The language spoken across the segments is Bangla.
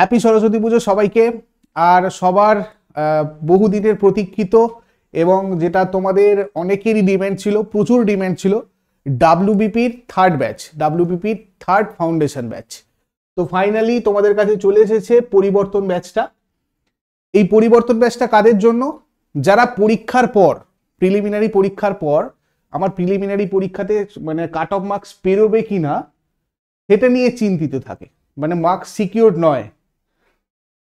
হ্যাপি সরস্বতী পুজো সবাইকে। আর সবার বহুদিনের প্রতীক্ষিত এবং যেটা তোমাদের অনেকেরই ডিমান্ড ছিল, প্রচুর ডিমান্ড ছিল, ডাব্লিউবিপির থার্ড ব্যাচ, ডাব্লিউবিপির থার্ড ফাউন্ডেশন ব্যাচ। তো ফাইনালি তোমাদের কাছে চলে এসেছে পরিবর্তন ব্যাচটা। এই পরিবর্তন ব্যাচটা কাদের জন্য? যারা পরীক্ষার পর, প্রিলিমিনারি পরীক্ষার পর আমার প্রিলিমিনারি পরীক্ষাতে মানে কাট অফ মার্কস পেরোবে কিনা সেটা নিয়ে চিন্তিত থাকে, মানে মার্কস সিকিউর নয়,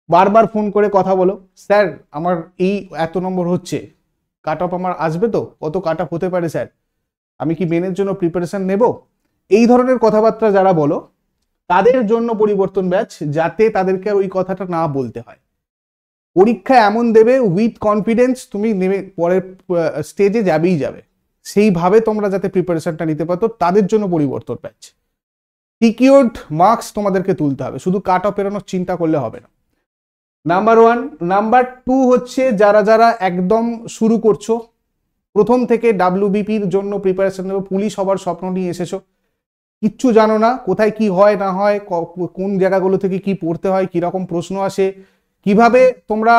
বারবার ফোন করে কথা বলো, স্যার আমার এই এত নম্বর হচ্ছে, কাট অফ আমার আসবে তো, কত কাট অফ হতে পারে স্যার, আমি কি মেনের জন্য প্রিপারেশন নেব, এই ধরনের কথাবার্তা যারা বলো তাদের জন্য পরিবর্তন ব্যাচ, যাতে তাদেরকে আর ওই কথাটা না বলতে হয়। পরীক্ষা এমন দেবে উইথ কনফিডেন্স, তুমি নেমে পরের স্টেজে যাবেই যাবে, সেইভাবে তোমরা যাতে প্রিপারেশনটা নিতে পারো তাদের জন্য পরিবর্তন ব্যাচ। সিকিউরড মার্কস তোমাদেরকে তুলতে হবে, শুধু কাট অফ পেরোনোর চিন্তা করলে হবে না। নাম্বার 1। নাম্বার 2 হচ্ছে যারা যারা একদম শুরু করছো, প্রথম থেকে ডাব্লিউবিপির জন্য প্রিপারেশন নেবে, পুলিশ হবার স্বপ্ন নিয়ে এসেছো, কিচ্ছু জানো না কোথায় কি হয় না হয়, কোন জায়গাগুলো থেকে কি পড়তে হয়, কিরকম প্রশ্ন আসে, কিভাবে তোমরা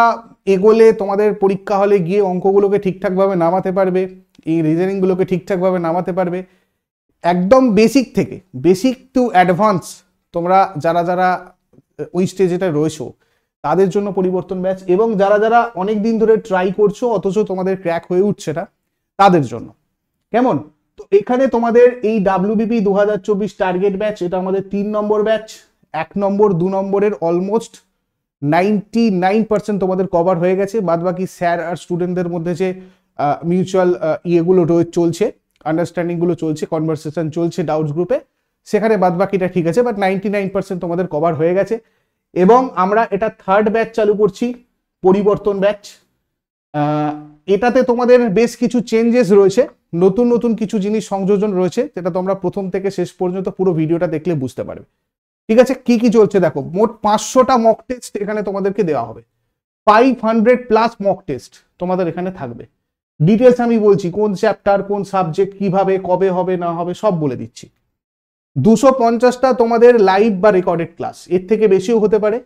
এগোলে তোমাদের পরীক্ষা হলে গিয়ে অঙ্কগুলোকে ঠিকঠাকভাবে নামাতে পারবে, এই রিজনিংগুলোকে ঠিকঠাকভাবে নামাতে পারবে, একদম বেসিক থেকে, বেসিক টু অ্যাডভান্স তোমরা যারা যারা ওই স্টেজেটা রয়েছো তাদের জন্য পরিবর্তন ব্যাচ। এবং যারা যারা অনেক দিন ধরে ট্রাই করছো অথচ তোমাদের ক্র্যাক হয়ে উঠছে না তাদের জন্য। কেমন? তো এখানে তোমাদের এই ডাব্লিউবিপি 2024 টার্গেট ব্যাচ, এটা আমাদের 3 নম্বর ব্যাচ। 1 নম্বর 2 নম্বরের অলমোস্ট 99% তোমাদের কভার হয়ে গেছে। বাদ বাকি স্যার আর স্টুডেন্টদের মধ্যে যে মিউচুয়াল ইয়েগুলো চলছে, আন্ডারস্ট্যান্ডিং গুলো চলছে, কনভারসেশন চলছে ডাউটস গ্রুপে, সেখানে বাদ বাকিটা ঠিক আছে, বাট 99% তোমাদের কভার হয়ে গেছে। এবং আমরা এটা থার্ড ব্যাচ চালু করছি, পরিবর্তন ব্যাচ। এটাতে তোমাদের বেশ কিছু চেঞ্জেস রয়েছে, নতুন নতুন কিছু জিনিস সংযোজন রয়েছে, যেটা তোমরা প্রথম থেকে শেষ পর্যন্ত পুরো ভিডিওটা দেখলে বুঝতে পারবে। ঠিক আছে, কি কি চলছে দেখো। মোট 500টা মক টেস্ট এখানে তোমাদেরকে দেওয়া হবে, 500+ মক টেস্ট তোমাদের এখানে থাকবে। ডিটেলস আমি বলছি, কোন চ্যাপ্টার, কোন সাবজেক্ট, কিভাবে, কবে হবে না হবে সব বলে দিচ্ছি। 250টা তোমাদের লাইভ বা রেকর্ডেড ক্লাস, এর থেকে বেশিও হতে পারে।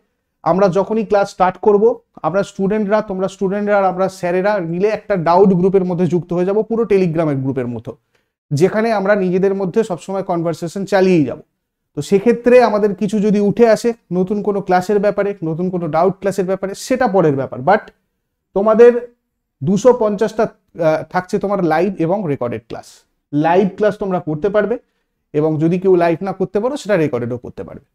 আমরা যখনই ক্লাস স্টার্ট করব, আমরা স্টুডেন্টরা, তোমরা স্টুডেন্টরা আর আমরা স্যারেরা মিলে একটা ডাউট গ্রুপের মধ্যে যুক্ত হয়ে যাব, পুরো টেলিগ্রামের গ্রুপের মতো, যেখানে আমরা নিজেদের মধ্যে সবসময় কনভারসেশন চালিয়েই যাব। তো সেক্ষেত্রে আমাদের কিছু যদি উঠে আসে নতুন কোনো ক্লাসের ব্যাপারে, নতুন কোনো ডাউট ক্লাসের ব্যাপারে, সেটা পরের ব্যাপার, বাট তোমাদের 250টা থাকছে তোমার লাইভ এবং রেকর্ডেড ক্লাস। লাইভ ক্লাস তোমরা করতে পারবে, এবং যদি কেউ লাইভ না করতে পারো সেটা রেকর্ডেডও করতে পারবে।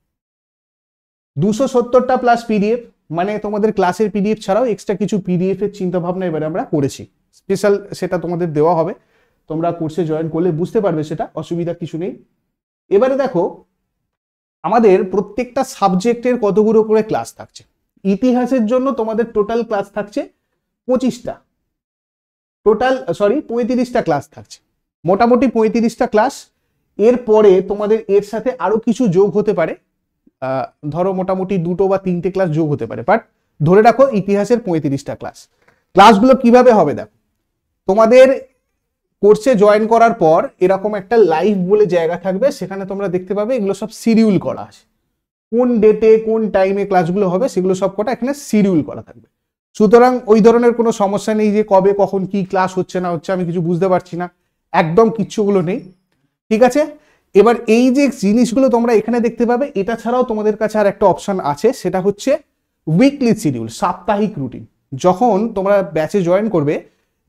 270টা প্লাস পিডিএফ, মানে তোমাদের ক্লাসের পিডিএফ ছাড়াও এক্সট্রা কিছু পিডিএফ এর চিন্তা ভাবনা এবারে আমরা করেছি স্পেশাল, সেটা তোমাদের দেওয়া হবে, তোমরা কোর্সে জয়েন করলে বুঝতে পারবে, সেটা অসুবিধা কিছু নেই। এবারে দেখো আমাদের প্রত্যেকটা সাবজেক্টের কতগুলো করে ক্লাস থাকছে। ইতিহাসের জন্য তোমাদের টোটাল ক্লাস থাকছে 25টা, 35টা ক্লাস থাকছে, মোটামুটি 35টা ক্লাস। এরপরে তোমাদের এর সাথে আরো কিছু যোগ হতে পারে, ধরো মোটামুটি 2টো বা 3টে ক্লাস যোগ হতে পারে, বাট ধরে রাখো ইতিহাসের 35টা ক্লাস। ক্লাসগুলো কিভাবে হবে দেখো, তোমাদের কোর্সে জয়েন করার পর এরকম একটা লাইভ বলে জায়গা থাকবে, সেখানে তোমরা দেখতে পাবে এগুলো সব শিডিউল করা আছে, কোন ডেটে কোন টাইমে ক্লাসগুলো হবে সেগুলো সব কটা এখানে শিডিউল করা থাকবে। সুতরাং ওই ধরনের কোনো সমস্যা নেই যে কবে কখন কি ক্লাস হচ্ছে না হচ্ছে আমি কিছু বুঝতে পারছি না, একদম কিচ্ছুগুলো নেই। ঠিক আছে, এবার এই যে জিনিসগুলো তোমরা এখানে দেখতে পাবে, এটা ছাড়াও তোমাদের কাছে আর একটা অপশন আছে, সেটা হচ্ছে উইকলি শিডিউল, সাপ্তাহিক রুটিন। যখন তোমরা ব্যাচে জয়েন করবে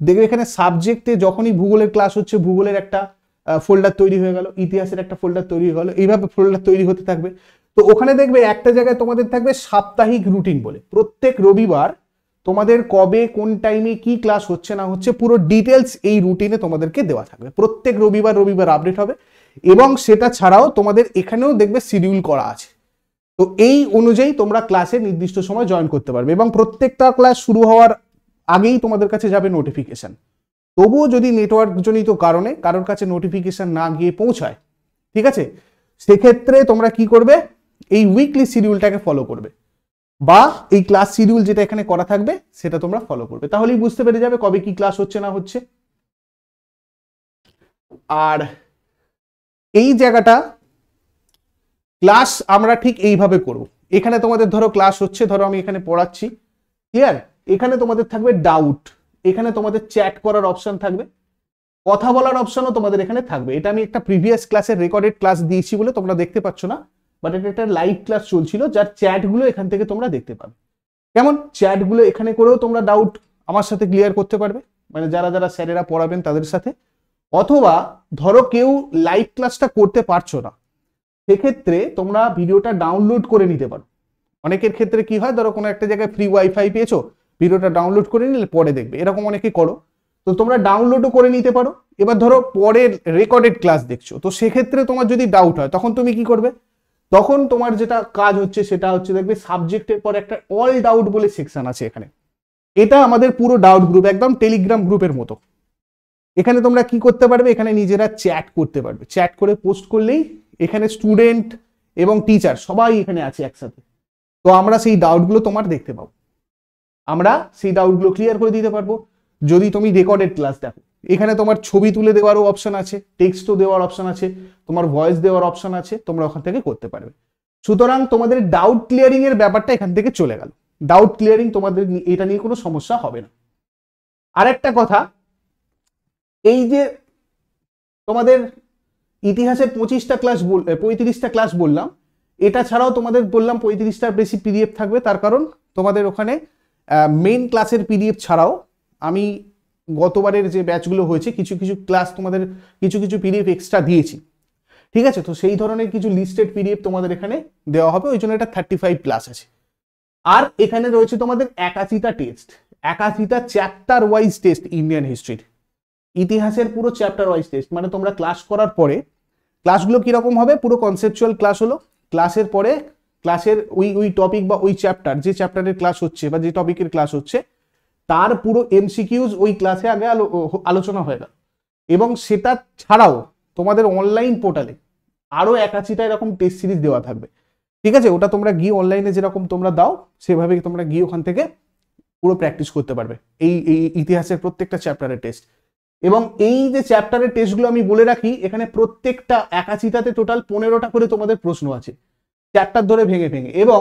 দেখবে এখানে সাবজেক্টে যখনই ভূগোলের ক্লাস হচ্ছে, ভূগোলের একটা ফোল্ডার তৈরি হয়ে গেল, ইতিহাসের একটা ফোল্ডার তৈরি হয়ে গেল, এইভাবে ফোল্ডার তৈরি হতে থাকবে। তো ওখানে দেখবে একটা জায়গায় তোমাদের থাকবে সাপ্তাহিক রুটিন বলে, প্রত্যেক রবিবার তোমাদের কবে কোন টাইমে কি ক্লাস হচ্ছে না হচ্ছে পুরো ডিটেলস এই রুটিনে তোমাদেরকে দেওয়া থাকবে। প্রত্যেক রবিবার রবিবার আপডেট হবে, এবং সেটা ছাড়াও তোমাদের এখানেও দেখবে শিডিউল করা আছে। তো এই অনুযায়ী তোমরা ক্লাসে নির্দিষ্ট সময় জয়েন করতে পারবে, এবং প্রত্যেকটা ক্লাস শুরু হওয়ার আগেই তোমাদের কাছে যাবে নোটিফিকেশন। তবুও যদি নেটওয়ার্ক জনিত কারণে কারোর কাছে নোটিফিকেশন না গিয়ে পৌঁছায়, ঠিক আছে, সেক্ষেত্রে তোমরা কি করবে, এই উইকলি শিডিউলটাকে ফলো করবে, বা এই ক্লাস শিডিউল যেটা এখানে করা থাকবে সেটা তোমরা ফলো করবে, তাহলেই বুঝতে পেরে যাবে কবে কি ক্লাস হচ্ছে না হচ্ছে। আর এই জায়গাটা ক্লাস আমরা ঠিক এইভাবে করব, এখানে তোমাদের ধরো ক্লাস হচ্ছে, ধরো আমি এখানে পড়াচ্ছি, ক্লিয়ার? এখানে তোমাদের থাকবে ডাউট, এখানে তোমাদের চ্যাট করার অপশন থাকবে, কথা বলার অপশনও তোমাদের এখানে থাকবে। এটা আমি একটা প্রিভিয়াস ক্লাসের রেকর্ডেড ক্লাস দিয়েছি বলে তোমরা দেখতে পাচ্ছ না, বাট এটা একটা লাইভ ক্লাস চলছিল যার চ্যাটগুলো এখান থেকে তোমরা দেখতে পাবে। কেমন? চ্যাটগুলো এখানে করেও তোমরা ডাউট আমার সাথে ক্লিয়ার করতে পারবে, মানে যারা যারা স্যারেরা পড়াবেন তাদের সাথে। অথবা ধরো কেউ লাইভ ক্লাসটা করতে পারছো না, সেক্ষেত্রে তোমরা ভিডিওটা ডাউনলোড করে নিতে পারো। অনেকের ক্ষেত্রে কি হয়, ধরো কোনো একটা জায়গায় ফ্রি ওয়াইফাই পেয়েছো, ভিডিওটা ডাউনলোড করে নিলে পরে দেখবে, এরকম অনেকে করো, তো তোমরা ডাউনলোডও করে নিতে পারো। এবার ধরো পরের রেকর্ডেড ক্লাস দেখছো, তো সেক্ষেত্রে তোমার যদি ডাউট হয় তখন তুমি কি করবে? তখন তোমার যেটা কাজ হচ্ছে সেটা হচ্ছে, দেখবে সাবজেক্টের পর একটা অল ডাউট বলে সেকশন আছে এখানে। এটা আমাদের পুরো ডাউট গ্রুপ, একদম টেলিগ্রাম গ্রুপের মতো। এখানে তোমরা কি করতে পারবে, এখানে নিজেরা চ্যাট করতে পারবে, চ্যাট করে পোস্ট করলেই এখানে স্টুডেন্ট এবং টিচার সবাই এখানে আছে একসাথে। তো আমরা সেই ডাউটগুলো তোমার দেখতে পাবো, আমরা সেই ডাউটগুলো ক্লিয়ার করে দিতে পারবো। যদি তুমি রেকর্ডেড ক্লাস দেখো, এখানে তোমার ছবি তুলে দেওয়ারও অপশন আছে, টেক্সটও দেওয়ার অপশন আছে, তোমার ভয়েস দেওয়ার অপশন আছে, তোমরা ওখান থেকে করতে পারবে। সুতরাং তোমাদের ডাউট ক্লিয়ারিং এর ব্যাপারটা এখান থেকে চলে গেল। ডাউট ক্লিয়ারিং তোমাদের এটা নিয়ে কোনো সমস্যা হবে না। আরেকটা কথা, এই যে তোমাদের ইতিহাসের 25টা ক্লাস 35টা ক্লাস বললাম, এটা ছাড়াও তোমাদের বললাম 35টার বেশি পিডিএফ থাকবে, তার কারণ তোমাদের ওখানে মেইন ক্লাসের পিডিএফ ছাড়াও আমি গতবারের যে ব্যাচগুলো হয়েছে কিছু কিছু ক্লাস তোমাদের কিছু কিছু পিডিএফ এক্সট্রা দিয়েছি, ঠিক আছে? তো সেই ধরনের কিছু লিস্টেড পিডিএফ তোমাদের এখানে দেওয়া হবে, ওই জন্য এটা 35+ আছে। আর এখানে রয়েছে তোমাদের 81টা টেস্ট, 81টা চ্যাপ্টার ওয়াইজ টেস্ট ইন্ডিয়ান হিস্ট্রির, ইতিহাসের পুরো চ্যাপ্টার ওয়াইজ টেস্ট। মানে তোমরা ক্লাস করার পরে, ক্লাসগুলো কিরকম হবে, পুরো কনসেপচুয়াল ক্লাস হলো, ক্লাসের পরে ক্লাসের ওই টপিক বা ওই চ্যাপ্টার, যে চ্যাপ্টারের ক্লাস হচ্ছে বা যে টপিকের ক্লাস হচ্ছে তার পুরো এমসিকিউজ ওই ক্লাসে আগে আলোচনা হয়ে গেল। এবং সেটা ছাড়াও তোমাদের অনলাইন পোর্টালে আরো 81টা এরকম টেস্ট সিরিজ দেওয়া থাকবে, ঠিক আছে? ওটা তোমরা গিয়ে অনলাইনে যেরকম তোমরা দাও সেভাবে তোমরা গিয়ে ওখান থেকে পুরো প্র্যাকটিস করতে পারবে এই ইতিহাসের প্রত্যেকটা চ্যাপ্টারের টেস্ট। এবং এই যে চ্যাপ্টারের টেস্টগুলো আমি বলে রাখি, এখানে প্রত্যেকটা 81টাতে টোটাল 15টা করে তোমাদের প্রশ্ন আছে চ্যাপ্টার ধরে ভেঙে ভেঙে। এবং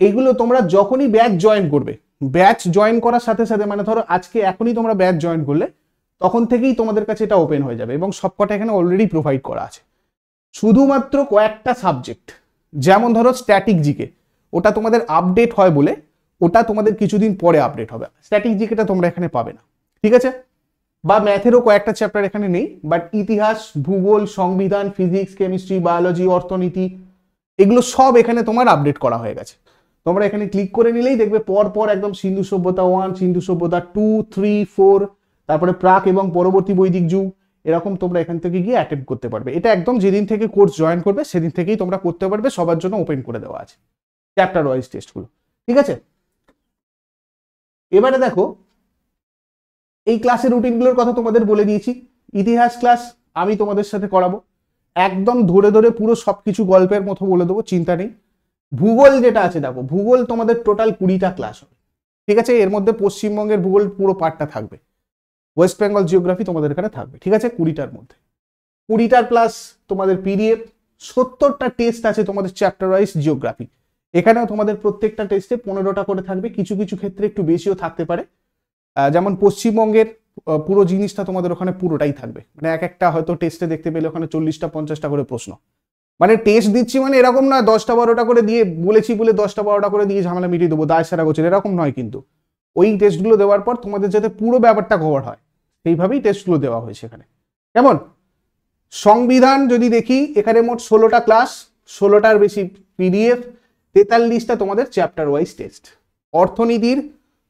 এইগুলো তোমরা যখনই ব্যাচ জয়েন করবে, ব্যাচ জয়েন করার সাথে সাথে, মানে ধরো আজকে এখনই তোমরা ব্যাচ জয়েন করলে, তখন থেকেই তোমাদের কাছে এটা ওপেন হয়ে যাবে এবং সবকটা এখানে অলরেডি প্রোভাইড করা আছে। শুধুমাত্র কয়েকটা সাবজেক্ট, যেমন ধরো স্ট্যাটিক জিকে, ওটা তোমাদের আপডেট হয় বলে ওটা তোমাদের কিছুদিন পরে আপডেট হবে, স্ট্যাটিক জিকেটা তোমরা এখানে পাবে না, ঠিক আছে? বা ম্যাথেরও কয়েকটা চ্যাপ্টার এখানে নেই, বাট ইতিহাস, ভূগোল, সংবিধান, ফিজিক্স, কেমিস্ট্রি, বায়োলজি, অর্থনীতি, এগুলো সব এখানে তোমার আপডেট করা হয়ে গেছে। তোমরা এখানে ক্লিক করে নিলেই দেখবে পর পর একদম সিন্ধু সভ্যতা 1, সিন্ধু সভ্যতা 2, 3, 4, তারপরে প্রাক এবং পরবর্তী বৈদিক যুগ, এরকম তোমরা এখান থেকে গিয়ে অ্যাটেন্ড করতে পারবে। এটা একদম যেদিন থেকে কোর্স জয়েন করবে সেদিন থেকেই তোমরা করতে পারবে, সবার জন্য ওপেন করে দেওয়া আছে চ্যাপ্টার ওয়াইজ টেস্টগুলো, ঠিক আছে? এবারে দেখো, এই ক্লাসের রুটিনগুলোর কথা তোমাদের বলে দিয়েছি। ইতিহাস ক্লাস আমি তোমাদের সাথে করাবো, একদম ধরে ধরে পুরো সবকিছু গল্পের মতো বলে দেবো, চিন্তা নেই। ভূগোল যেটা আছে, দেখো ভূগোল তোমাদের টোটাল 20টা ক্লাস হবে, ঠিক আছে? এর মধ্যে পশ্চিমবঙ্গের ভূগোল পুরো পার্টটা থাকবে, ওয়েস্ট বেঙ্গল জিওগ্রাফি তোমাদের এখানে থাকবে, ঠিক আছে? 20টার মধ্যে 20টার প্লাস তোমাদের পিডিএফ, 70টা টেস্ট আছে তোমাদের চ্যাপ্টার ওয়াইজ জিওগ্রাফি। এখানেও তোমাদের প্রত্যেকটা টেস্টে 15টা করে থাকবে, কিছু কিছু ক্ষেত্রে একটু বেশিও থাকতে পারে। যেমন পশ্চিমবঙ্গের পুরো জিনিসটা তোমাদের ওখানে পুরোটাই থাকবে, মানে এক একটা হয়তো টেস্টে দেখতে পেলে ওখানে 40টা 50টা করে প্রশ্ন। মানে টেস্ট দিচ্ছি মানে এরকম নয় 10টা 12টা করে দিয়ে বলেছি বলে 10টা 12টা করে দিয়ে ঝামেলা মিটিয়ে দেবো, দায় সারা গোছের, এরকম নয়। কিন্তু ওই টেস্টগুলো দেওয়ার পর তোমাদের যাতে পুরো ব্যাপারটা কভার হয় সেইভাবেই টেস্টগুলো দেওয়া হয়েছে এখানে। কেমন? সংবিধান যদি দেখি, এখানে মোট 16টা ক্লাস, 16টার বেশি পিডিএফ, 43টা তোমাদের চ্যাপ্টার ওয়াইজ টেস্ট। অর্থনীতির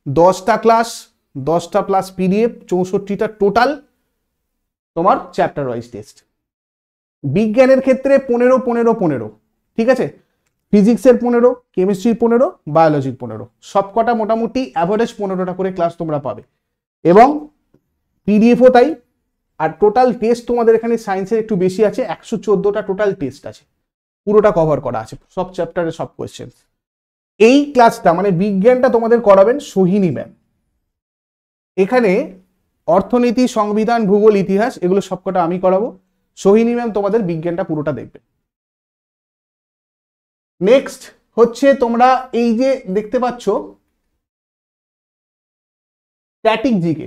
10টা ক্লাস, 10টা প্লাস পিডিএফ, 64টা টোটাল তোমার চ্যাপ্টার ওয়াইজ টেস্ট। বিজ্ঞানের ক্ষেত্রে 15, 15, 15, ঠিক আছে? ফিজিক্সের 15, কেমিস্ট্রির 15, বায়োলজির 15, সবকটা মোটামুটি অ্যাভারেজ 15টা করে ক্লাস তোমরা পাবে। এবং পিডিএফও তাই। আর টোটাল টেস্ট তোমাদের এখানে সায়েন্সের একটু বেশি আছে, 114টা টোটাল টেস্ট আছে, পুরোটা কভার করা আছে, সব চ্যাপ্টারে সব কোয়েশ্চেন। এই ক্লাসটা মানে বিজ্ঞানটা তোমাদের করাবেন সোহিনী ম্যাম। এখানে অর্থনীতি, সংবিধান, ভূগোল, ইতিহাস এগুলো সবকটা আমি করাবো, সোহিনী ম্যাম তোমাদের বিজ্ঞানটা পুরোটা দেখবে। নেক্সট হচ্ছে তোমরা এই যে দেখতে পাচ্ছ স্ট্যাটিক জিকে।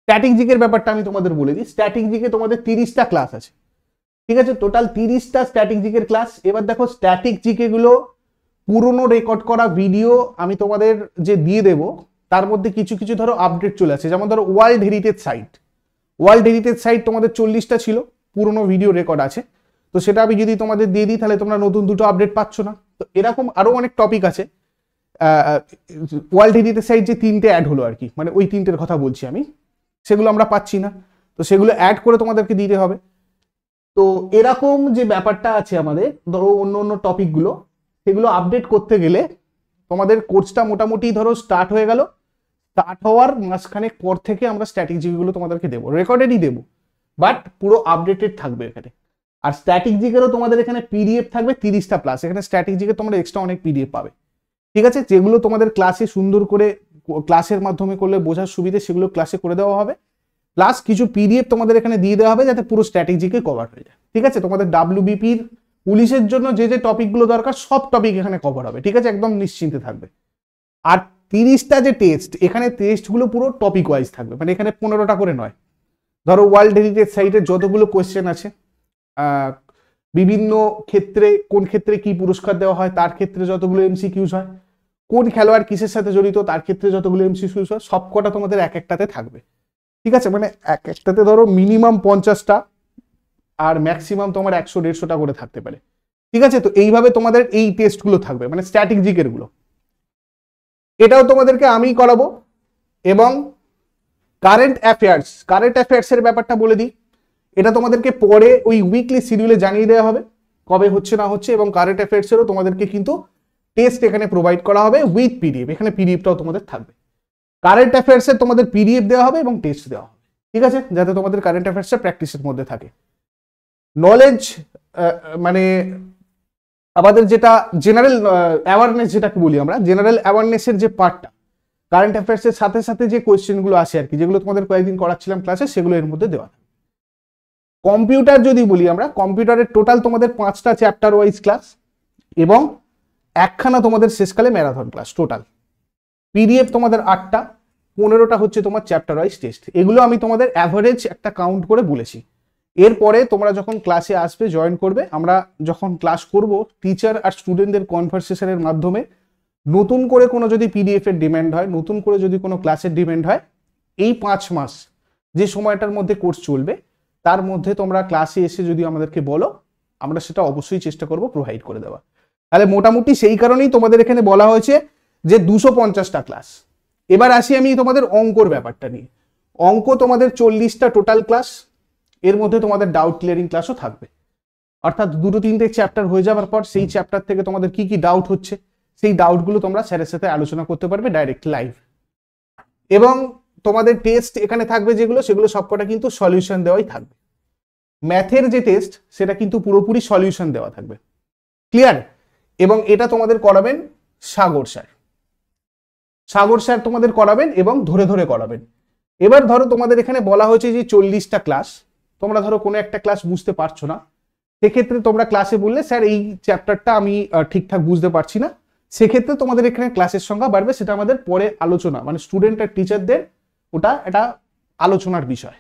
স্ট্যাটিক জিকের ব্যাপারটা আমি তোমাদের বলে দিই। স্ট্যাটিক জিকে তোমাদের 30টা ক্লাস আছে, ঠিক আছে, টোটাল 30টা স্ট্যাটিক জিকের ক্লাস। এবার দেখো স্ট্যাটিক জিকে গুলো পুরনো রেকর্ড করা ভিডিও আমি তোমাদের যে দিয়ে দেব, তার মধ্যে কিছু কিছু ধরো আপডেট চলে আসে। যেমন ধরো world heritage site, world heritage site তোমাদের 40টা ছিল, পুরনো ভিডিও রেকর্ড আছে। তো সেটা আমি যদি তোমাদের দিয়ে দিই তাহলে তোমরা নতুন দুটো আপডেট পাচ্ছ না। তো এরকম আরো অনেক টপিক আছে। ওয়ার্ল্ড হেরিটেজ সাইট যে 3টে অ্যাড হলো আর কি, মানে ওই 3টের কথা বলছি আমি, সেগুলো আমরা পাচ্ছি না। তো সেগুলো অ্যাড করে তোমাদেরকে দিতে হবে। তো এরকম যে ব্যাপারটা আছে আমাদের, ধরো অন্য অন্য টপিকগুলো, সেগুলো আপডেট করতে গেলে তোমাদের কোর্সটা মোটামুটি ধরো স্টার্ট হয়ে গেল। স্টার্ট হওয়ার মাঝখানেক পর থেকে আমরা স্ট্যাটিক জিকেগুলো তোমাদেরকে দেবো, রেকর্ডেডই দেবো, বাট পুরো আপডেটেড থাকবে এখানে। আর স্ট্যাটিক জিকেরও তোমাদের এখানে পিডিএফ থাকবে 30টা প্লাস। এখানে স্ট্যাটিক জিকে তোমরা এক্সট্রা অনেক পিডিএফ পাবে, ঠিক আছে, যেগুলো তোমাদের ক্লাসে সুন্দর করে ক্লাসের মাধ্যমে করলে বোঝার সুবিধে, সেগুলো ক্লাসে করে দেওয়া হবে। প্লাস কিছু পিডিএফ তোমাদের এখানে দিয়ে দেওয়া হবে যাতে পুরো স্ট্যাটিক জিকে কভার হয়ে যায়, ঠিক আছে। তোমাদের ডাব্লিউবিপির পুলিশের জন্য যে যে টপিকগুলো দরকার সব টপিক এখানে কভার হবে, ঠিক আছে, একদম নিশ্চিন্তে থাকবে। আর 30টা যে টেস্ট, এখানে টেস্টগুলো পুরো টপিক ওয়াইজ থাকবে, মানে এখানে 15টা করে নয়। ধরো ওয়ার্ল্ড হেরিটেজ সাইটের যতগুলো কোয়েশ্চেন আছে, বিভিন্ন ক্ষেত্রে কোন ক্ষেত্রে কি পুরস্কার দেওয়া হয় তার ক্ষেত্রে যতগুলো এমসিকিউজ হয়, কোন খেলোয়াড় কিসের সাথে জড়িত তার ক্ষেত্রে যতগুলো এমসিকিউজ হয়, সব কটা তোমাদের এক একটাতে থাকবে, ঠিক আছে। মানে এক একটাতে ধরো মিনিমাম 50টা আর ম্যাক্সিমাম তোমার 100-150টা করে থাকতে পারে, ঠিক আছে। তো এইভাবে তোমাদের এই টেস্টগুলো থাকবে, মানে স্ট্যাটিক জিকের গুলো। এটাও তোমাদেরকে আমি করাবো। এবং কারেন্ট অ্যাফেয়ার্স এর ব্যাপারটা বলে দিই। এটা তোমাদেরকে পরে ওই উইকলি শিডিউলে জানিয়ে দেওয়া হবে কবে হচ্ছে না হচ্ছে। এবং কারেন্ট অ্যাফেয়ার্সেরও তোমাদেরকে কিন্তু টেস্ট এখানে প্রোভাইড করা হবে উইথ পিডিএফ। এখানে পিডিএফটাও তোমাদের থাকবে। কারেন্ট অ্যাফেয়ার্সের তোমাদের পিডিএফ দেওয়া হবে এবং টেস্ট দেওয়া হবে, ঠিক আছে, যাতে তোমাদের কারেন্ট অ্যাফেয়ার্সটা প্র্যাকটিসের মধ্যে থাকে। নলেজ মানে আমাদের যেটা জেনারেল অ্যাওয়ারনেস, যেটাকে বলি আমরা জেনারেল অ্যাওয়ারনেসের যে পার্টটা, কারেন্ট অ্যাফেয়ার্সের সাথে সাথে যে কোয়েশ্চেনগুলো আসে আর কি, যেগুলো তোমাদের কয়েকদিন করাচ্ছিলাম ক্লাসে, সেগুলো এর মধ্যে দেওয়া। কম্পিউটার যদি বলি আমরা, কম্পিউটারের টোটাল তোমাদের 5টা চ্যাপ্টার ওয়াইজ ক্লাস এবং একখানা তোমাদের শেষকালে ম্যারাথন ক্লাস। টোটাল পিডিএফ তোমাদের 8টা, 15টা হচ্ছে তোমার চ্যাপ্টার ওয়াইজ টেস্ট। এগুলো আমি তোমাদের অ্যাভারেজ একটা কাউন্ট করে বলেছি। এরপরে তোমরা যখন ক্লাসে আসবে, জয়েন করবে, আমরা যখন ক্লাস করব, টিচার আর স্টুডেন্টদের কনভারসেশনের মাধ্যমে নতুন করে কোনো যদি পিডিএফ এর ডিমান্ড হয়, নতুন করে যদি কোনো ক্লাসের ডিমান্ড হয়, এই 5 মাস যে সময়টার মধ্যে কোর্স চলবে, তার মধ্যে তোমরা ক্লাসে এসে যদি আমাদেরকে বলো, আমরা সেটা অবশ্যই চেষ্টা করব প্রোভাইড করে দেওয়া। তাহলে মোটামুটি সেই কারণেই তোমাদের এখানে বলা হয়েছে যে 250টা ক্লাস। এবার আসি আমি তোমাদের অঙ্কর ব্যাপারটা নিয়ে। অঙ্ক তোমাদের 40টা টোটাল ক্লাস, এর মধ্যে তোমাদের ডাউট ক্লিয়ারিং ক্লাসও থাকবে। অর্থাৎ 2-3টে চ্যাপ্টার হয়ে যাওয়ার পর সেই চ্যাপ্টার থেকে তোমাদের কি কি ডাউট হচ্ছে, সেই ডাউটগুলো তোমরা স্যারের সাথে আলোচনা করতে পারবে ডাইরেক্ট লাইভ। এবং তোমাদের টেস্ট এখানে থাকবে যেগুলো, সেগুলো সবকটা কিন্তু সলিউশন দেওয়াই থাকবে। ম্যাথের যে টেস্ট, সেটা কিন্তু পুরোপুরি সলিউশন দেওয়া থাকবে, ক্লিয়ার। এবং এটা তোমাদের করাবেন সাগর স্যার তোমাদের করাবেন এবং ধরে ধরে করাবেন। এবার ধরো তোমাদের এখানে বলা হয়েছে যে 40টা ক্লাস, তোমরা ধরো কোনো একটা ক্লাস বুঝতে পারছো না, সেক্ষেত্রে তোমরা ক্লাসে বললে স্যার এই চ্যাপ্টারটা আমি ঠিকঠাক বুঝতে পারছি না, সেক্ষেত্রে তোমাদের এখানে ক্লাসের সংখ্যা বাড়বে। সেটা আমাদের পরে আলোচনা, মানে স্টুডেন্ট আর টিচারদের ওটা একটা আলোচনার বিষয়,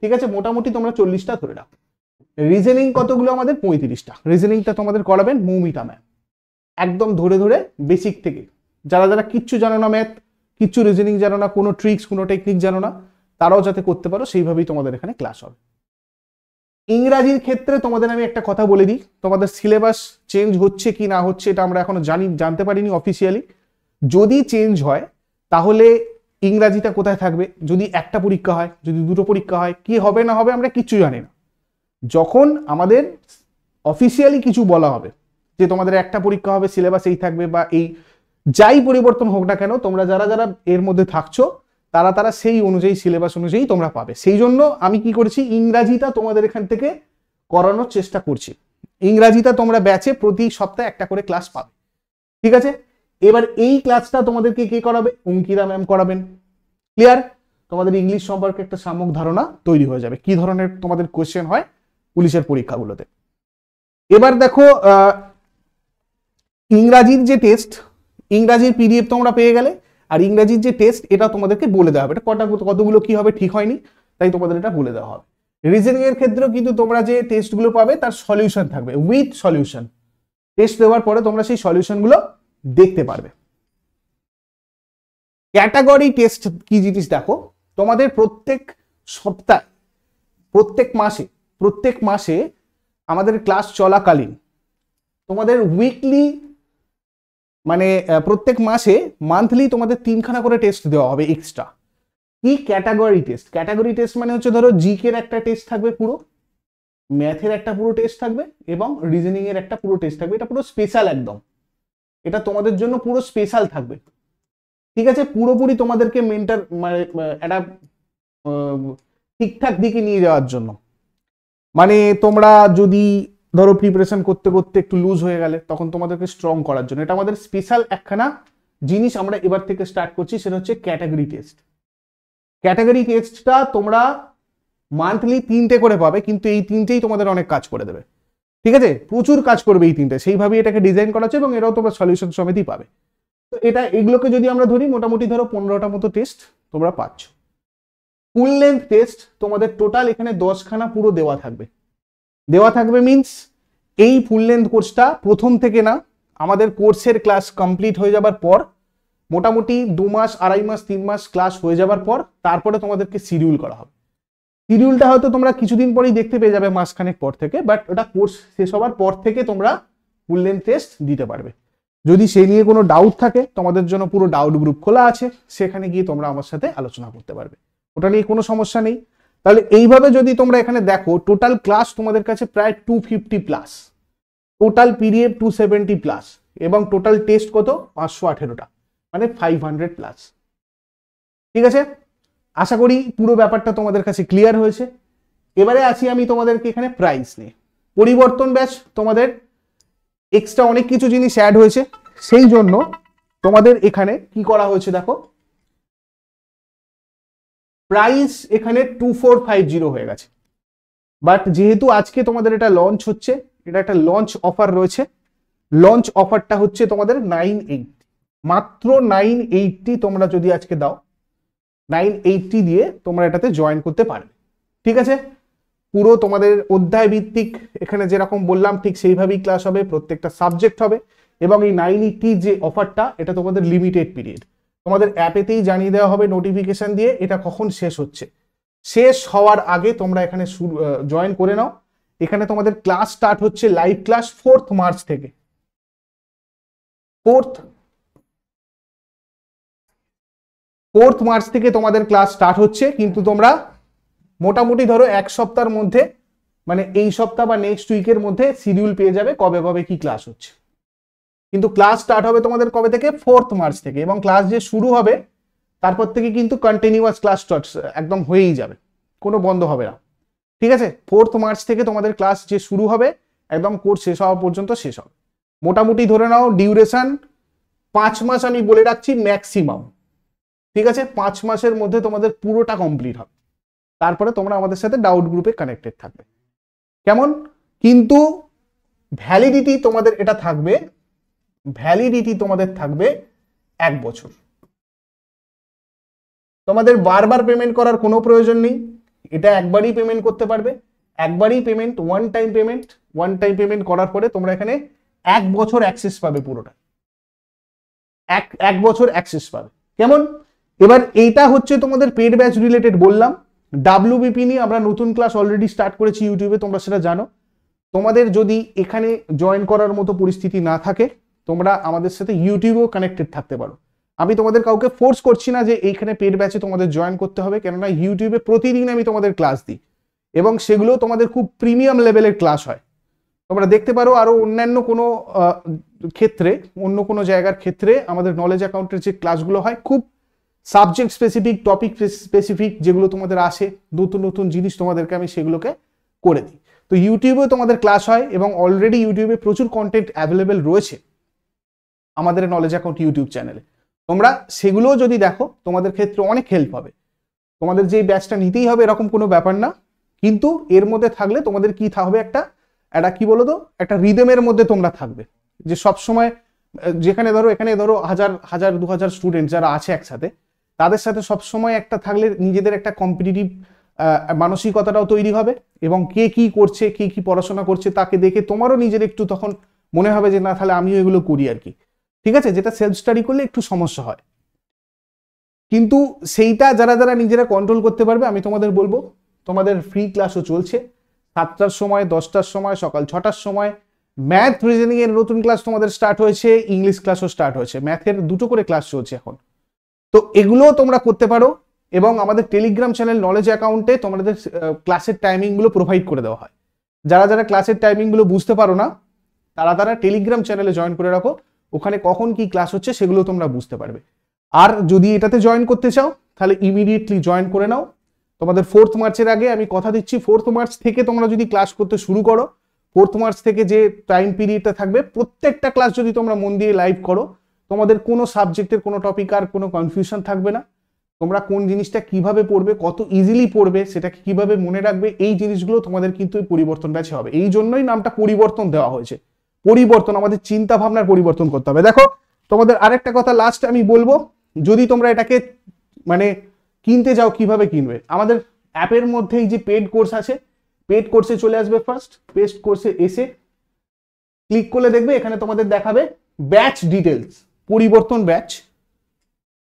ঠিক আছে। মোটামুটি তোমরা 40টা ধরে নাও। রিজনিং কতগুলো আমাদের 35টা। রিজনিংটা তোমাদের করাবেন মৌমিতা ম্যাম, একদম ধরে ধরে বেসিক থেকে। যারা যারা কিচ্ছু জানো না, ম্যাথ কিচ্ছু, রিজনিং জানো না, কোনো ট্রিক্স কোনো টেকনিক জানো না, তারাও যাতে করতে পারো সেইভাবেই তোমাদের এখানে ক্লাস হবে। ইংরাজির ক্ষেত্রে তোমাদের আমি একটা কথা বলে দিই, তোমাদের সিলেবাস চেঞ্জ হচ্ছে কি না হচ্ছে এটা আমরা এখনো জানতে পারিনি অফিসিয়ালি। যদি চেঞ্জ হয় তাহলে ইংরাজিটা কোথায় থাকবে, যদি একটা পরীক্ষা হয়, যদি দুটো পরীক্ষা হয়, কি হবে না হবে আমরা কিচ্ছু জানি না। যখন আমাদের অফিসিয়ালি কিছু বলা হবে যে তোমাদের একটা পরীক্ষা হবে, সিলেবাস এই থাকবে, বা এই যাই পরিবর্তন হোক না কেন, তোমরা যারা যারা এর মধ্যে থাকছো তারা সেই অনুযায়ী, সিলেবাস অনুযায়ী তোমরা পাবে। সেই জন্য আমি কি করেছি, ইংরাজিটা তোমাদের এখান থেকে করানোর চেষ্টা করছি। ইংরাজিটা তোমরা ব্যাচে প্রতি সপ্তাহে একটা করে ক্লাস পাবে, ঠিক আছে। এবার এই ক্লাসটা তোমাদেরকে কে করাবে, অঙ্কিতা ম্যাম করাবেন, ক্লিয়ার। তোমাদের ইংলিশ সম্পর্কে একটা সামগ্রিক ধারণা তৈরি হয়ে যাবে, কি ধরনের তোমাদের কোয়েশ্চেন হয় পুলিশের পরীক্ষাগুলোতে। এবার দেখো ইংরাজির যে টেস্ট, ইংরাজির পিডিএফ তোমরা পেয়ে গেলে, আর ইংরাজির যে টেস্ট এটা তোমাদেরকে বলে দেওয়া হবে, এটা কতগুলো কি হবে ঠিক হয়নি, তাই তোমাদের এটা বলে দেওয়া হবে। রিজনিং এর ক্ষেত্রেও কিন্তু তোমরা যে টেস্টগুলো পাবে তার সলিউশন থাকবে, উইথ সলিউশন। টেস্ট দেওয়ার পরে তোমরা সেই সলিউশনগুলো দেখতে পারবে। ক্যাটাগরি টেস্ট কি জিনিস দেখো, তোমাদের প্রত্যেক সপ্তাহে, প্রত্যেক মাসে আমাদের ক্লাস চলাকালীন তোমাদের উইকলি মানে প্রত্যেক মাসে মান্থলি তোমাদের 3খানা করে টেস্ট দেওয়া হবে এক্সট্রা। কি ক্যাটাগরি টেস্ট? ক্যাটাগরি টেস্ট মানে হচ্ছে ধরো জিকে এর একটা টেস্ট থাকবে, পুরো ম্যাথের একটা পুরো টেস্ট থাকবে, এবং রিজনিং এর একটা পুরো টেস্ট থাকবে। এটা পুরো স্পেশাল, একদম এটা তোমাদের জন্য পুরো স্পেশাল থাকবে, ঠিক আছে? পুরোপুরি তোমাদেরকে মেন্টার মানে একটা ঠিকঠাক দিকে নিয়ে যাওয়ার জন্য। মানে তোমরা যদি ধরো প্রিপারেশন করতে করতে একটু লুজ হয়ে গেলে, তখন তোমাদেরকে স্ট্রং করার জন্য এটা আমাদের স্পেশাল একখানা জিনিস আমরা এবার থেকে স্টার্ট করছি, সেটা হচ্ছে ক্যাটাগরি টেস্ট। ক্যাটাগরি টেস্টটা তোমরা মান্থলি 3টে করে পাবে, কিন্তু এই 3টেই তোমাদের অনেক কাজ করে দেবে, ঠিক আছে? প্রচুর কাজ করবে এই 3টে, সেইভাবে এটাকে ডিজাইন করা আছে, এবং এরাও তোমরা সলিউশন সমেতই পাবে। তো এগুলোকে যদি আমরা ধরি, মোটামুটি ধরো 15টা মতো টেস্ট তোমরা পাচ্ছ। ফুল লেন্থ টেস্ট তোমাদের টোটাল এখানে 10খানা পুরো দেওয়া থাকবে মিন্স এই ফুল লেন্থ কোর্সটা প্রথম থেকে না, আমাদের কোর্সের ক্লাস কমপ্লিট হয়ে যাবার পর, মোটামুটি 2 মাস, 2.5 মাস, 3 মাস ক্লাস হয়ে যাবার পর, তারপরে তোমাদেরকে শিডিউল করা হবে। শিডিউলটা হয়তো তোমরা কিছুদিন পরেই দেখতে পেয়ে যাবে, মাসখানেক পর থেকে, বাট ওটা কোর্স শেষ হওয়ার পর থেকে তোমরা ফুল লেন্থ টেস্ট দিতে পারবে। যদি সেই নিয়ে কোনো ডাউট থাকে, তোমাদের জন্য পুরো ডাউট গ্রুপ খোলা আছে, সেখানে গিয়ে তোমরা আমার সাথে আলোচনা করতে পারবে, ওটা নিয়ে কোনো সমস্যা নেই। তাহলে এইভাবে যদি তোমরা এখানে দেখো, টোটাল ক্লাস তোমাদের কাছে প্রায় 250 প্লাস, টোটাল পিডিএফ 270 প্লাস, এবং টোটাল টেস্ট কত 518টা, মানে 500 প্লাস, ঠিক আছে? আশা করি পুরো ব্যাপারটা তোমাদের কাছে ক্লিয়ার হয়েছে। এবারে আসি আমি তোমাদেরকে এখানে প্রাইস নিয়ে। পরিবর্তন ব্যাচ তোমাদের এক্সট্রা অনেক কিছু জিনিস অ্যাড হয়েছে, সেই জন্য তোমাদের এখানে কি করা হয়েছে দেখো, প্রাইস এখানে 2450 হয়ে গেছে। বাট যেহেতু আজকে তোমাদের এটা লঞ্চ হচ্ছে, এটা একটা লঞ্চ অফার রয়েছে, লঞ্চ অফারটা হচ্ছে তোমাদের 980, মাত্র 980 তোমরা যদি আজকে দাও, 980 দিয়ে তোমরা এটাতে জয়েন করতে পারবে, ঠিক আছে? পুরো তোমাদের অধ্যায় ভিত্তিক, এখানে যেরকম বললাম ঠিক সেইভাবেই ক্লাস হবে, প্রত্যেকটা সাবজেক্ট হবে, এবং এই 980 যে অফারটা, এটা তোমাদের লিমিটেড পিরিয়ড। তোমাদের অ্যাপেতেই জানিয়ে দেওয়া হবে নোটিফিকেশন দিয়ে এটা কখন শেষ হচ্ছে। শেষ হওয়ার আগে তোমরা এখানে জয়েন করে নাও। এখানে তোমাদের ক্লাস স্টার্ট হচ্ছে, লাইভ ক্লাস 4th মার্চ থেকে। 4th মার্চ থেকে তোমাদের ক্লাস স্টার্ট হচ্ছে, কিন্তু তোমরা মোটামুটি ধরো 1 সপ্তাহের মধ্যে, মানে এই সপ্তাহ বা নেক্সট উইকের মধ্যে শিডিউল পেয়ে যাবে কবে কবে কি ক্লাস হচ্ছে। কিন্তু ক্লাস স্টার্ট হবে তোমাদের কবে থেকে? 4th মার্চ থেকে, এবং ক্লাস যে শুরু হবে তারপর থেকে কিন্তু কন্টিনিউয়াস ক্লাস একদম হয়েই যাবে, কোনো বন্ধ হবে না, ঠিক আছে? 4th মার্চ থেকে তোমাদের ক্লাস যে শুরু হবে, একদম কোর্স শেষ হওয়া পর্যন্ত শেষ হবে। মোটামুটি ধরে নাও ডিউরেশন 5 মাস আমি বলে রাখছি ম্যাক্সিমাম, ঠিক আছে? 5 মাসের মধ্যে তোমাদের পুরোটা কমপ্লিট হবে, তারপরে তোমরা আমাদের সাথে ডাউট গ্রুপে কানেক্টেড থাকবে, কেমন? কিন্তু ভ্যালিডিটি তোমাদের এটা থাকবে, ভ্যালিডিটি তোমাদের থাকবে 1 বছর। তোমাদের বারবার পেমেন্ট করার কোনো প্রয়োজন নেই, এটা একবারই পেমেন্ট করতে পারবে, একবারই পেমেন্ট, ওয়ান টাইম পেমেন্ট করার পরে তোমরা এখানে 1 বছর অ্যাক্সেস পাবে, পুরোটা 1 বছর অ্যাক্সেস পাবে, কেমন? এবার এইটা হচ্ছে তোমাদের পেড ব্যাচ রিলেটেড বললাম। ডাব্লিউবিপি নিয়ে আমরা নতুন ক্লাস অলরেডি স্টার্ট করেছি ইউটিউবে, তোমরা সেটা জানো। তোমাদের যদি এখানে জয়েন করার মতো পরিস্থিতি না থাকে, তোমরা আমাদের সাথে ইউটিউবেও কানেক্টেড থাকতে পারো। আমি তোমাদের কাউকে ফোর্স করছি না যে এইখানে পেড ব্যাচে তোমাদের জয়েন করতে হবে, কেননা ইউটিউবে প্রতিদিন আমি তোমাদের ক্লাস দিই, এবং সেগুলো তোমাদের খুব প্রিমিয়াম লেভেলের ক্লাস হয়। তোমরা দেখতে পারো আরো অন্যান্য কোনো ক্ষেত্রে, অন্য কোনো জায়গার ক্ষেত্রে আমাদের নলেজ অ্যাকাউন্টের যে ক্লাসগুলো হয়, খুব সাবজেক্ট স্পেসিফিক, টপিক স্পেসিফিক যেগুলো তোমাদের আসে, নতুন নতুন জিনিস তোমাদেরকে আমি সেগুলোকে করে দিই। তো ইউটিউবেও তোমাদের ক্লাস হয়, এবং অলরেডি ইউটিউবে প্রচুর কন্টেন্ট অ্যাভেলেবেল রয়েছে আমাদের নলেজ অ্যাকাউন্ট ইউটিউব চ্যানেলে। তোমরা সেগুলোও যদি দেখো, তোমাদের ক্ষেত্রে অনেক হেল্প হবে। তোমাদের যে ব্যাচটা নিতেই হবে এরকম কোনো ব্যাপার না, কিন্তু এর মধ্যে থাকলে তোমাদের কি থাকবে, একটা কি বলো তো, একটা রিদমের মধ্যে তোমরা থাকবে, যে সবসময় যেখানে ধরো এখানে ধরো 1000 2000 স্টুডেন্ট যারা আছে একসাথে, তাদের সাথে সবসময় একটা থাকলে নিজেদের একটা কম্পিটিটিভ মানসিকতাটাও তৈরি হবে, এবং কে কি করছে, কে কি পড়াশোনা করছে তাকে দেখে তোমারও নিজের একটু তখন মনে হবে যে না তাহলে আমিও এগুলো করি আর কি। ঠিক আছে, যেটা সেলফ স্টাডি করলে একটু সমস্যা হয়, কিন্তু সেইটা যারা যারা নিজেরা কন্ট্রোল করতে পারবে, আমি তোমাদের বলবো তোমাদের ফ্রি ক্লাসও চলছে 7টার সময়, 10টার সময়, সকাল 6টার সময়। ম্যাথ রিজনিং এর নতুন ক্লাস তোমাদের স্টার্ট হয়েছে, ইংলিশ ক্লাসও স্টার্ট হয়েছে, ম্যাথের 2টো করে ক্লাস চলছে এখন। তো এগুলোও তোমরা করতে পারো, এবং আমাদের টেলিগ্রাম চ্যানেল নলেজ অ্যাকাউন্টে তোমাদের ক্লাসের টাইমিংগুলো প্রোভাইড করে দেওয়া হয়। যারা যারা ক্লাসের টাইমিংগুলো বুঝতে পারো না, তারা তারা টেলিগ্রাম চ্যানেলে জয়েন করে রাখো, ওখানে কখন কি ক্লাস হচ্ছে সেগুলো তোমরা বুঝতে পারবে। আর যদি এটাতে জয়েন করতে চাও তাহলে ইমিডিয়েটলি জয়েন করে নাও। তোমাদের 4th মার্চের আগে আমি কথা দিচ্ছি, 4th মার্চ থেকে তোমরা যদি ক্লাস করতে শুরু করো, 4th মার্চ থেকে যে টাইম পিরিয়ডটা থাকবে, প্রত্যেকটা ক্লাস যদি তোমরা মন দিয়ে লাইভ করো, তোমাদের কোনো সাবজেক্টের কোনো টপিক আর কোনো কনফিউশন থাকবে না। তোমরা কোন জিনিসটা কিভাবে পড়বে, কত ইজিলি পড়বে, সেটাকে কিভাবে মনে রাখবে, এই জিনিসগুলো তোমাদের কিন্তু পরিবর্তন ব্যাচে হবে। এই জন্যই নামটা পরিবর্তন দেওয়া হয়েছে। পরিবর্তন, আমাদের চিন্তা ভাবনার পরিবর্তন করতে হবে। দেখো তোমাদের আরেকটা কথা লাস্ট আমি বলবো, যদি তোমরা এটাকে মানে কিনতে যাও, কিভাবে কিনবে? আমাদের অ্যাপের মধ্যে এই যে পেড কোর্স আছে, পেড কোর্সে চলে আসবে। ফার্স্ট পেড কোর্সে এসে ক্লিক করলে দেখবে এখানে তোমাদের দেখাবে ব্যাচ ডিটেলস, পরিবর্তন ব্যাচ,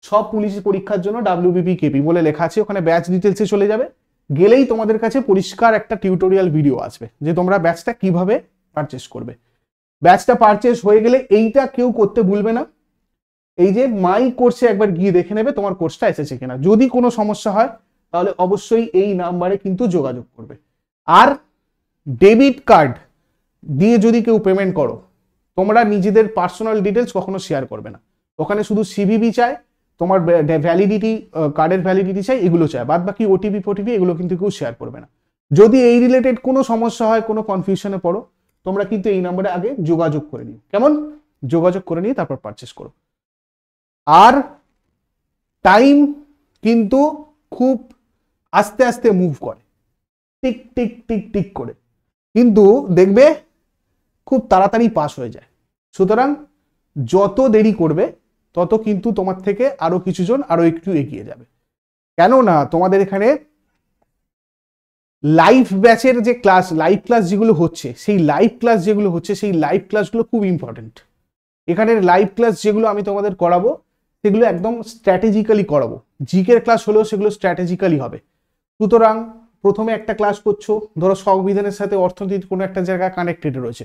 সব পুলিশ পরীক্ষার জন্য WBP কেপি বলে লেখা আছে, ওখানে ব্যাচ ডিটেলসে চলে যাবে। গেলেই তোমাদের কাছে পরিষ্কার একটা টিউটোরিয়াল ভিডিও আসবে যে তোমরা ব্যাচটা কিভাবে পারচেস করবে। ব্যাচটা পারচেস হয়ে গেলে এইটা কেউ করতে ভুলবে না, এই যে মাই কোর্সে একবার গিয়ে দেখে নেবে তোমার কোর্সটা এসেছে কিনা। যদি কোনো সমস্যা হয় তাহলে অবশ্যই এই নাম্বারে কিন্তু যোগাযোগ করবে। আর ডেবিট কার্ড দিয়ে যদি কেউ পেমেন্ট করো, তোমরা নিজেদের পার্সোনাল ডিটেলস কখনো শেয়ার করবে না। ওখানে শুধু সিভিভি চায়, তোমার ভ্যালিডিটি, কার্ডের ভ্যালিডিটি চাই, এগুলো চায়, বাদ বাকি ওটিপি ফোটিপি এগুলো কিন্তু কেউ শেয়ার করবে না। যদি এই রিলেটেড কোনো সমস্যা হয়, কোনো কনফিউশনে পড়ো, তোমরা কিন্তু এই নম্বরে আগে যোগাযোগ করে নিও। কেমন? যোগাযোগ করে নিয়ে তারপর পারচেস করো। আর টাইম কিন্তু খুব আস্তে আস্তে মুভ করে, টিক টিক টিক টিক করে, কিন্তু দেখবে খুব তাড়াতাড়ি পাস হয়ে যায়। সুতরাং যত দেরি করবে তত কিন্তু তোমার থেকে আরো কিছুজন আরো একটু এগিয়ে যাবে। কেননা তোমাদের এখানে লাইভ ব্যাচের যে ক্লাস, লাইভ ক্লাস যেগুলো হচ্ছে, সেই লাইভ ক্লাস যেগুলো হচ্ছে, সেই লাইভ ক্লাসগুলো খুব ইম্পর্টেন্ট। এখানের লাইভ ক্লাস যেগুলো আমি তোমাদের করাবো সেগুলো একদম স্ট্র্যাটেজিক্যালি করাবো। জিকের ক্লাস হলেও সেগুলো স্ট্র্যাটেজিক্যালি হবে। সুতরাং প্রথমে একটা ক্লাস করছো, ধরো সংবিধানের সাথে অর্থনীতির কোনো একটা জায়গা কানেক্টেড রয়েছে,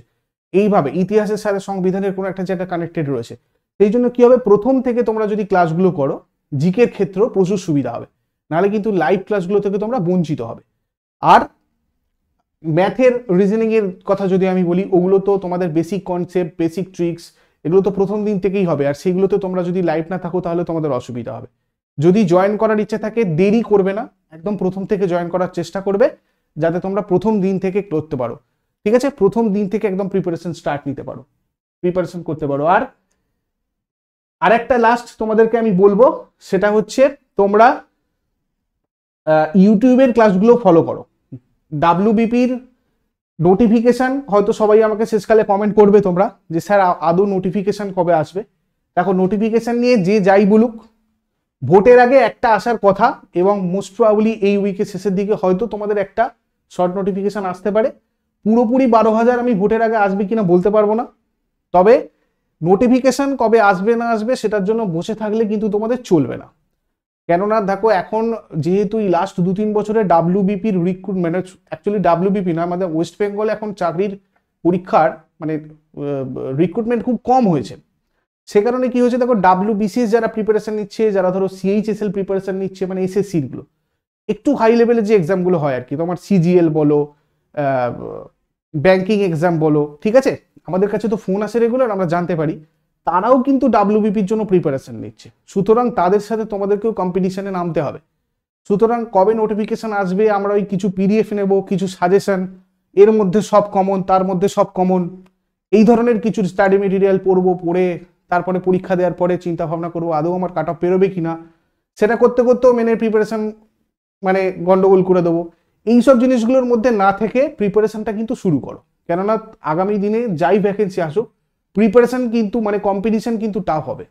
এইভাবে ইতিহাসের সাথে সংবিধানের কোনো একটা জায়গা কানেক্টেড রয়েছে। সেই জন্য কি হবে, প্রথম থেকে তোমরা যদি ক্লাসগুলো করো, জিকের ক্ষেত্রেও প্রচুর সুবিধা হবে, নাহলে কিন্তু লাইভ ক্লাসগুলো থেকে তোমরা বঞ্চিত হবে। আর ম্যাথের রিজনিং এর কথা যদি আমি বলি, ওগুলো তো তোমাদের বেসিক কনসেপ্ট, বেসিক ট্রিক্স, এগুলো তো প্রথম দিন থেকেই হবে। আর সেইগুলোতে তোমরা যদি লাইভ না থাকো তাহলে তোমাদের অসুবিধা হবে। যদি জয়েন করার ইচ্ছে থাকে, দেরি করবে না, একদম প্রথম থেকে জয়েন করার চেষ্টা করবে, যাতে তোমরা প্রথম দিন থেকে করতে পারো। ঠিক আছে, প্রথম দিন থেকে একদম প্রিপারেশন স্টার্ট নিতে পারো, প্রিপারেশন করতে পারো। আর আরেকটা লাস্ট তোমাদেরকে আমি বলবো, সেটা হচ্ছে তোমরা ইউটিউবের ক্লাসগুলো ফলো করো। WBPর নোটিফিকেশন হয়তো সবাই আমাকে শেষকালে কমেন্ট করবে তোমরা যে স্যার আদৌ নোটিফিকেশন কবে আসবে। দেখো, নোটিফিকেশন নিয়ে যে যাই বলুক, ভোটের আগে একটা আসার কথা, এবং মোস্ট প্রবাবলি এই উইকের শেষের দিকে হয়তো তোমাদের একটা শর্ট নোটিফিকেশন আসতে পারে। পুরোপুরি 12,000 আমি ভোটের আগে আসবে কিনা বলতে পারবো না, তবে নোটিফিকেশন কবে আসবে না আসবে সেটার জন্য বসে থাকলে কিন্তু তোমাদের চলবে না। কেননা দেখো, এখন যেহেতু এই লাস্ট 2-3 বছরে WBPর রিক্রুটমেন্ট, অ্যাকচুয়ালি WBP না, আমাদের ওয়েস্ট বেঙ্গলে এখন চাকরির পরীক্ষার মানে রিক্রুটমেন্ট খুব কম হয়েছে। সে কারণে কি হয়েছে, দেখো WBCS যারা প্রিপারেশন নিচ্ছে, যারা ধরো CHSL প্রিপারেশন নিচ্ছে, মানে SSCর গুলো একটু হাই লেভেলের যে এক্সামগুলো হয় আর কি, তোমার CGL বলো, ব্যাংকিং এক্সাম বলো, ঠিক আছে, আমাদের কাছে তো ফোন আসে রেগুলার, আমরা জানতে পারি তারাও কিন্তু WBPর জন্য প্রিপারেশন নিচ্ছে। সুতরাং তাদের সাথে তোমাদেরকেও কম্পিটিশনে নামতে হবে। সুতরাং কবে নোটিফিকেশন আসবে, আমরা ওই কিছু PDF নেব, কিছু সাজেশন, এর মধ্যে সব কমন, তার মধ্যে সব কমন, এই ধরনের কিছু স্টাডি মেটেরিয়াল পড়বো, পড়ে তারপরে পরীক্ষা দেওয়ার পরে চিন্তা ভাবনা করবো আদৌ আমার কাট অফ পেরোবে কিনা। সেটা করতে করতেও মেনের প্রিপারেশন মানে গন্ডগোল করে দেবো। এইসব জিনিসগুলোর মধ্যে না থেকে প্রিপারেশনটা কিন্তু শুরু করো, কেননা আগামী দিনে যাই ভ্যাকেন্সি আসুক প্রিপারেশন কিন্তু মানে কম্পিটিশন কিন্তু টাফ হবে,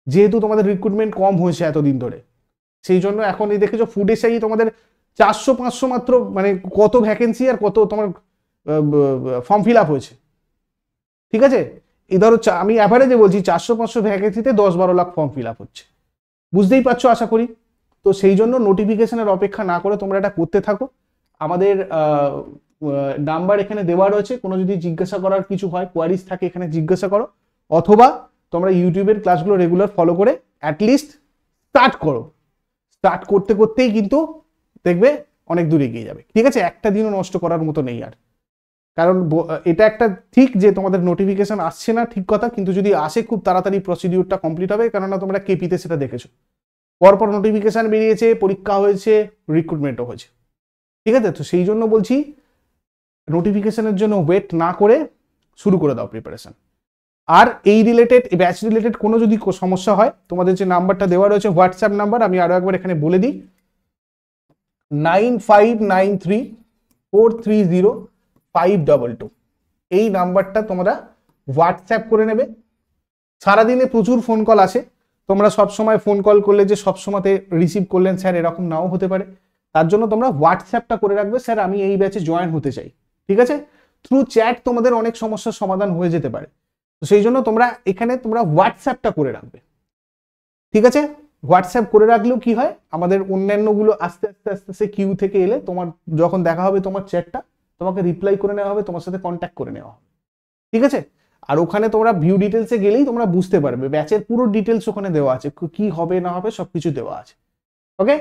যেহেতু তোমাদের রিক্রুটমেন্ট কম হয়েছে এতদিন ধরে। সেই জন্য এখন এই দেখেছো ফুড এসআই তোমাদের 400-500 মাত্র, মানে কত ভ্যাকেন্সি আর কত তোমার ফর্ম ফিল আপ হয়েছে, ঠিক আছে? এই ধরো আমি অ্যাভারেজে বলছি 400-500 ভ্যাকেন্সিতে 10-12 লাখ ফর্ম ফিল আপ হচ্ছে, বুঝতেই পারছো আশা করি। তো সেই জন্য নোটিফিকেশনের অপেক্ষা না করে তোমরা এটা করতে থাকো। আমাদের নাম্বার এখানে দেওয়া রয়েছে, কোনো যদি জিজ্ঞাসা করার কিছু হয়, কোয়ারিজ থাকে, এখানে জিজ্ঞাসা করো, অথবা তোমরা ইউটিউবের ক্লাসগুলো রেগুলার ফলো করে অ্যাটলিস্ট স্টার্ট করো। স্টার্ট করতে করতেই কিন্তু দেখবে অনেক দূর এগিয়ে যাবে, ঠিক আছে? একটা দিনও নষ্ট করার মতো নেই আর। কারণ এটা একটা ঠিক যে তোমাদের নোটিফিকেশন আসছে না, ঠিক কথা, কিন্তু যদি আসে খুব তাড়াতাড়ি প্রসিডিউরটা কমপ্লিট হবে, কেননা তোমরা কেপিতে সেটা দেখেছো, পরপর নোটিফিকেশন বেরিয়েছে, পরীক্ষা হয়েছে, রিক্রুটমেন্টও হয়েছে, ঠিক আছে? তো সেই জন্য বলছি নোটিফিকেশনের জন্য ওয়েট না করে শুরু করে দাও প্রিপারেশন। আর এই রিলেটেড, ব্যাচ রিলেটেড কোনো যদি সমস্যা হয়, তোমাদের যে নাম্বারটা দেওয়া রয়েছে হোয়াটসঅ্যাপ নাম্বার, আমি আরো একবার এখানে বলে দিই, 9593430522, এই নাম্বারটা তোমরা হোয়াটসঅ্যাপ করে নেবে। সারাদিনে প্রচুর ফোন কল আসে, তোমরা সবসময় ফোন কল করলে যে সবসময়তে রিসিভ করলেন স্যার, এরকম নাও হতে পারে। তার জন্য তোমরা হোয়াটসঅ্যাপটা করে রাখবে, স্যার আমি এই ব্যাচে জয়েন হতে চাই, ঠিক আছে? থ্রু চ্যাট তোমাদের অনেক সমস্যার সমাধান হয়ে যেতে পারে। তো সেই জন্য তোমরা এখানে তোমরা হোয়াটসঅ্যাপটা করে রাখবে, ঠিক আছে? হোয়াটসঅ্যাপ করে রাখলেও কি হয়, আমাদের অন্যান্যগুলো আস্তে আস্তে আস্তে আস্তে কিউ থেকে এলে তোমার যখন দেখা হবে তোমার চ্যাটটা, তোমাকে রিপ্লাই করে নেওয়া হবে, তোমার সাথে কন্ট্যাক্ট করে নেওয়া হবে, ঠিক আছে? আর ওখানে তোমরা ভিউ ডিটেলসে গেলেই তোমরা বুঝতে পারবে, ব্যাচের পুরো ডিটেলস ওখানে দেওয়া আছে, কি হবে না হবে সবকিছু দেওয়া আছে। Okay,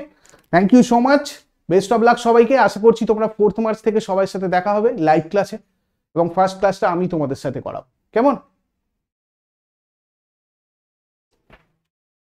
thank you so much, best of luck সবাইকে। আশা করছি তোমরা 4 মার্চ থেকে সবার সাথে দেখা হবে লাইভ ক্লাসে, এবং ফার্স্ট ক্লাসটা আমি তোমাদের সাথে করাবো, কেমন?